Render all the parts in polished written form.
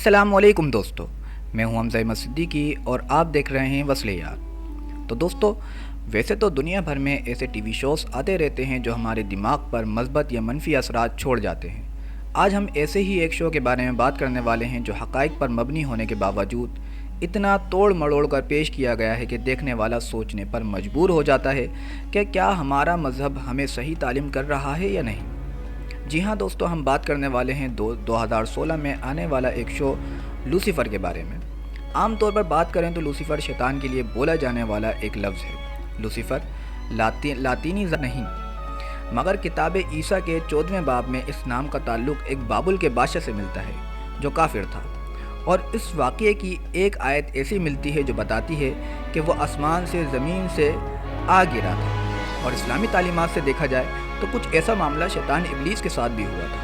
السلام علیکم دوستو، میں ہوں حمزہ احمد صدیقی اور آپ دیکھ رہے ہیں وصل یار۔ تو دوستو، ویسے تو دنیا بھر میں ایسے ٹی وی شوز آتے رہتے ہیں جو ہمارے دماغ پر مثبت یا منفی اثرات چھوڑ جاتے ہیں۔ آج ہم ایسے ہی ایک شو کے بارے میں بات کرنے والے ہیں جو حقائق پر مبنی ہونے کے باوجود اتنا توڑ مڑوڑ کر پیش کیا گیا ہے کہ دیکھنے والا سوچنے پر مجبور ہو جاتا ہے کہ کیا ہمارا مذہب ہمیں صحیح تعلیم کر رہا ہے یا نہیں۔ جی ہاں دوستو، ہم بات کرنے والے ہیں 2016 میں آنے والا ایک شو لوسیفر کے بارے میں۔ عام طور پر بات کریں تو لوسیفر شیطان کے لیے بولا جانے والا ایک لفظ ہے۔ لوسیفر لاطینی نہیں، مگر کتاب عیسیٰ کے 14ویں باب میں اس نام کا تعلق ایک بابل کے بادشاہ سے ملتا ہے جو کافر تھا، اور اس واقعے کی ایک آیت ایسی ملتی ہے جو بتاتی ہے کہ وہ آسمان سے زمین سے آ گرا تھا۔ اور اسلامی تعلیمات سے دیکھا جائے تو کچھ ایسا معاملہ شیطان ابلیس کے ساتھ بھی ہوا تھا،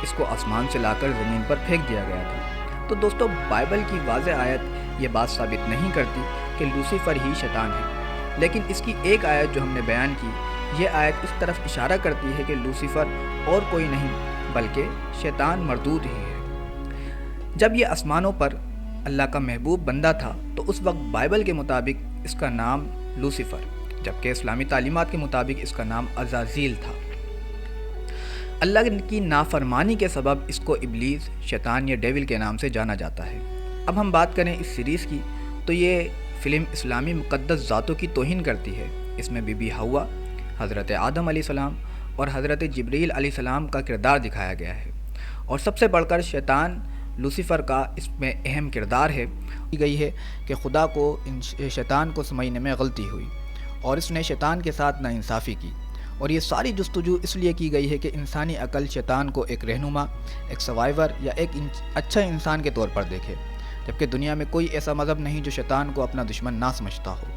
اس کو آسمان سے لا کر زمین پر پھینک دیا گیا تھا۔ تو دوستو، بائبل کی واضح آیت یہ بات ثابت نہیں کرتی کہ لوسیفر ہی شیطان ہے، لیکن اس کی ایک آیت جو ہم نے بیان کی، یہ آیت اس طرف اشارہ کرتی ہے کہ لوسیفر اور کوئی نہیں بلکہ شیطان مردود ہی ہے۔ جب یہ آسمانوں پر اللہ کا محبوب بندہ تھا تو اس وقت بائبل کے مطابق اس کا نام لوسیفر، جبکہ اسلامی تعلیمات کے مطابق اس کا نام عزازیل تھا۔ اللہ کی نافرمانی کے سبب اس کو ابلیس، شیطان یا ڈیول کے نام سے جانا جاتا ہے۔ اب ہم بات کریں اس سیریز کی تو یہ فلم اسلامی مقدس ذاتوں کی توہین کرتی ہے۔ اس میں بی بی حوا، حضرت آدم علیہ السلام اور حضرت جبریل علیہ السلام کا کردار دکھایا گیا ہے، اور سب سے بڑھ کر شیطان لوسیفر کا اس میں اہم کردار ہے۔ کی گئی ہے کہ خدا کو شیطان کو سمجھنے میں غلطی ہوئی اور اس نے شیطان کے ساتھ ناانصافی کی، اور یہ ساری جستجو اس لیے کی گئی ہے کہ انسانی عقل شیطان کو ایک رہنما، ایک سروائیور یا ایک اچھا انسان کے طور پر دیکھے، جبکہ دنیا میں کوئی ایسا مذہب نہیں جو شیطان کو اپنا دشمن نہ سمجھتا ہو۔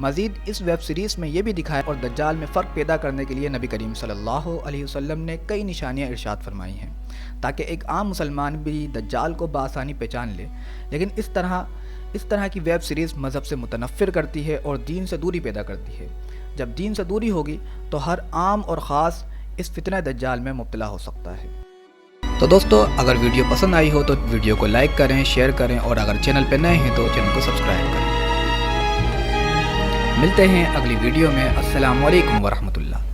مزید اس ویب سیریز میں یہ بھی دکھایا اور دجال میں فرق پیدا کرنے کے لیے نبی کریم صلی اللہ علیہ وسلم نے کئی نشانیاں ارشاد فرمائی ہیں تاکہ ایک عام مسلمان بھی دجال کو بآسانی پہچان لے، لیکن اس طرح کی ویب سیریز مذہب سے متنفر کرتی ہے اور دین سے دوری پیدا کرتی ہے۔ جب دین سے دوری ہوگی تو ہر عام اور خاص اس فتنہ دجال میں مبتلا ہو سکتا ہے۔ تو دوستو، اگر ویڈیو پسند آئی ہو تو ویڈیو کو لائک کریں، شیئر کریں، اور اگر چینل پہ نئے ہیں تو چینل کو سبسکرائب کریں۔ ملتے ہیں اگلی ویڈیو میں۔ السلام علیکم ورحمۃ اللہ۔